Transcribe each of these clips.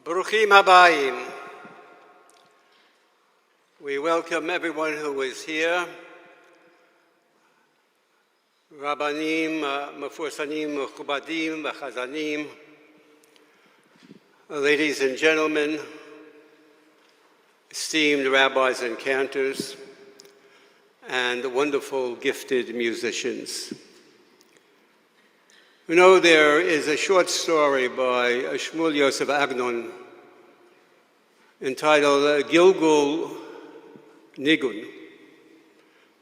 Baruchim habayim. We welcome everyone who is here. Rabbanim, Mefursanim, Mechubadim, Chazanim, ladies and gentlemen, esteemed rabbis and cantors, and wonderful gifted musicians. You know, there is a short story by Shmuel Yosef Agnon entitled Gilgul Nigun,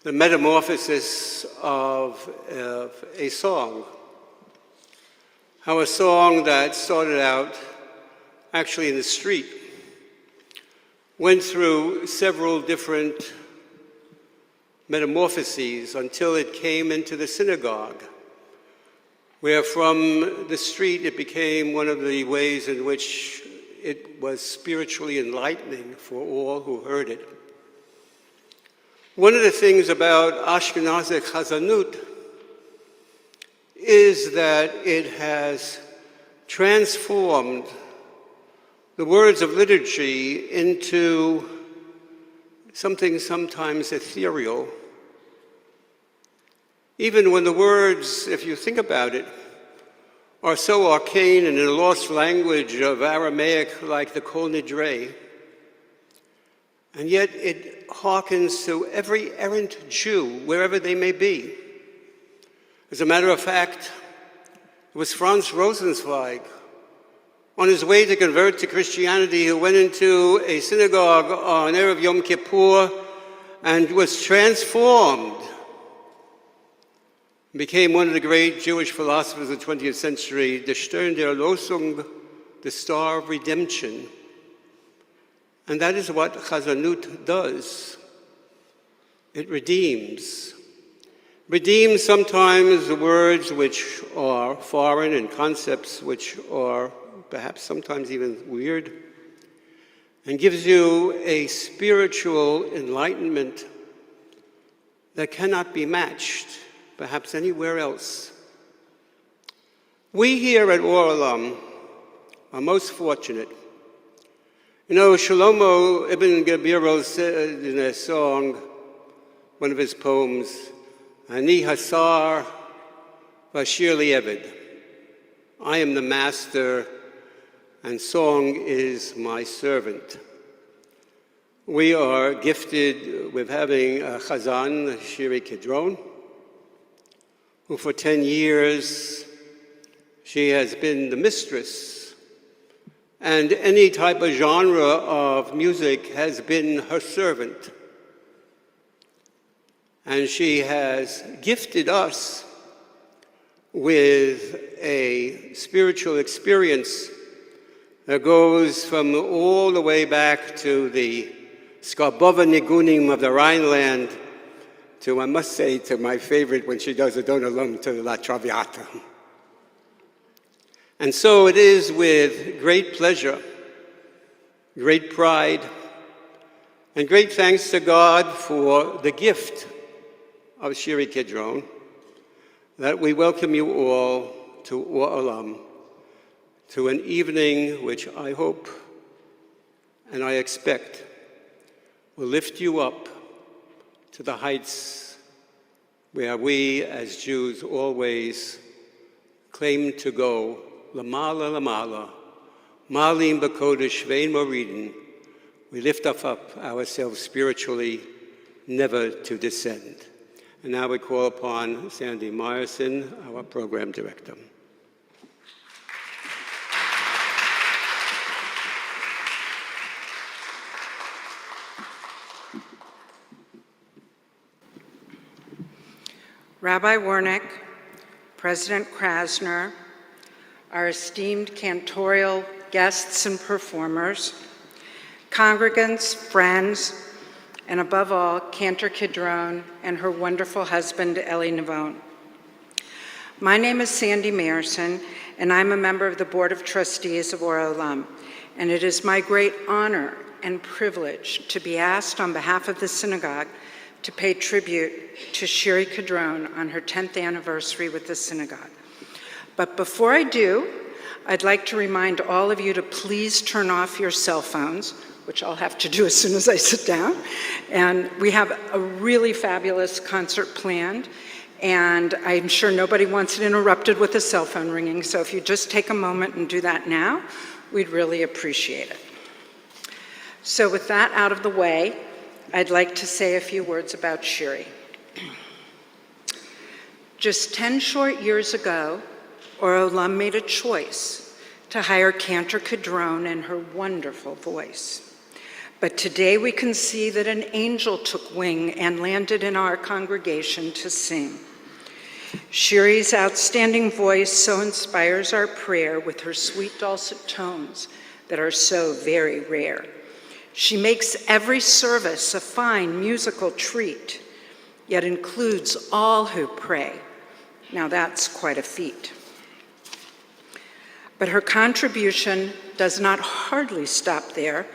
the metamorphosis of a song. How a song that started out actually in the street went through several different metamorphoses until it came into the synagogue, where from the street it became one of the ways in which it was spiritually enlightening for all who heard it. One of the things about Ashkenazi Chazanut is that it has transformed the words of liturgy into something sometimes ethereal. Even when the words, if you think about it, are so arcane and in a lost language of Aramaic like the Kol Nidre, and yet it hearkens to every errant Jew, wherever they may be. As a matter of fact, it was Franz Rosenzweig, on his way to convert to Christianity, who went into a synagogue on Erev Yom Kippur and was transformed. Became one of the great Jewish philosophers of the 20th century, the Stern der Losung, the Star of Redemption. And that is what Chazanut does. It redeems. Redeems sometimes the words which are foreign and concepts which are perhaps sometimes even weird, and gives you a spiritual enlightenment that cannot be matched perhaps anywhere else. We here at Or Olam are most fortunate. You know, Shlomo Ibn Gabiro said in a song, one of his poems, Ani Hasar Vashir Li'eved, I am the master and song is my servant. We are gifted with having a Cantor Shiree Kidron, who for 10 years, she has been the mistress, and any type of genre of music has been her servant. And she has gifted us with a spiritual experience that goes from all the way back to the Skarbova Nigunim of the Rhineland to, I must say, to my favorite when she does a Or Olam to La Traviata. And so it is with great pleasure, great pride, and great thanks to God for the gift of Shiree Kidron that we welcome you all to Or Olam, to an evening which I hope and I expect will lift you up to the heights where we as Jews always claim to go, Lamala, Lamala, Malim B'Kodesh Vein Moridin. We lift up ourselves spiritually, never to descend. And now we call upon Sandy Mayerson, our program director. Rabbi Wernick, President Krasner, our esteemed Cantorial guests and performers, congregants, friends, and above all, Cantor Kidron and her wonderful husband, Eli Navon. My name is Sandy Mayerson, and I'm a member of the Board of Trustees of Or Olam, and it is my great honor and privilege to be asked on behalf of the synagogue to pay tribute to Shiree Kidron on her 10th anniversary with the synagogue. But before I do, I'd like to remind all of you to please turn off your cell phones, which I'll have to do as soon as I sit down. And we have a really fabulous concert planned, and I'm sure nobody wants it interrupted with a cell phone ringing, so if you just take a moment and do that now, we'd really appreciate it. So with that out of the way, I'd like to say a few words about Shiree. Just 10 short years ago, Or Olam made a choice to hire Cantor Kidron and her wonderful voice. But today we can see that an angel took wing and landed in our congregation to sing. Shiree's outstanding voice so inspires our prayer with her sweet dulcet tones that are so very rare. She makes every service a fine musical treat, yet includes all who pray. Now that's quite a feat. But her contribution does not hardly stop there.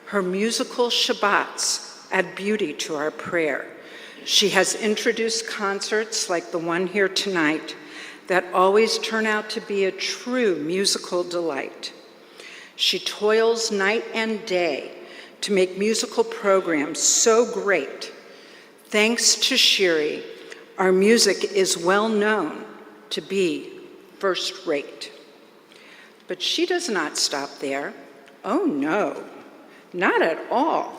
Her musical Shabbats add beauty to our prayer. She has introduced concerts like the one here tonight that always turn out to be a true musical delight. She toils night and day to make musical programs so great. Thanks to Shiree, our music is well known to be first rate. But she does not stop there. Oh no, not at all.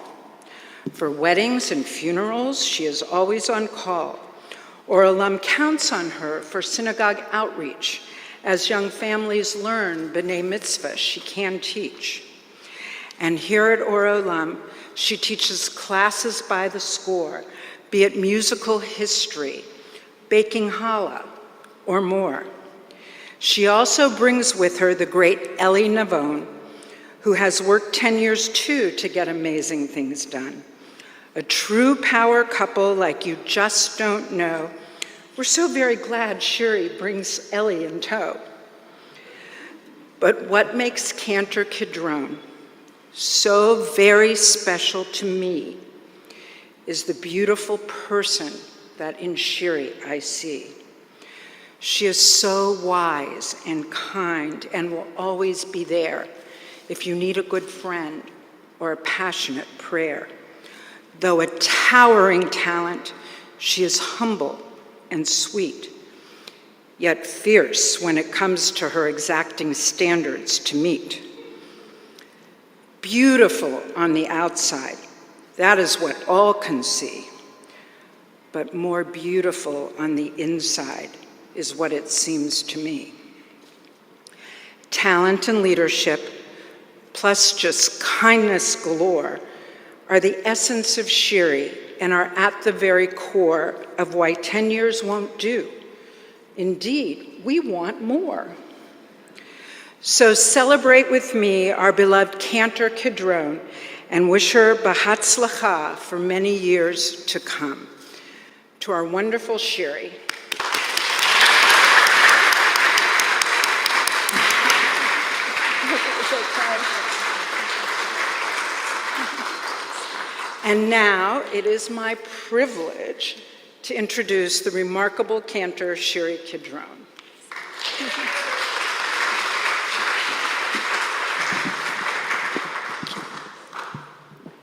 For weddings and funerals, she is always on call. Or Olam counts on her for synagogue outreach. As young families learn B'nai Mitzvah, she can teach. And here at Or Olam, she teaches classes by the score, be it musical history, baking challah, or more. She also brings with her the great Eli Navon, who has worked 10 years too to get amazing things done. A true power couple like you just don't know. We're so very glad Shiree brings Eli in tow. But what makes Cantor Kidron so very special to me is the beautiful person that in Shiree I see. She is so wise and kind and will always be there if you need a good friend or a passionate prayer. Though a towering talent, she is humble and sweet, yet fierce when it comes to her exacting standards to meet. Beautiful on the outside, that is what all can see, but more beautiful on the inside is what it seems to me. Talent and leadership, plus just kindness galore, are the essence of Shiree and are at the very core of why 10 years won't do. Indeed, we want more. So celebrate with me our beloved Cantor Kidron and wish her b'hatzlacha for many years to come. To our wonderful Shiree. And now it is my privilege to introduce the remarkable Cantor Shiree Kidron.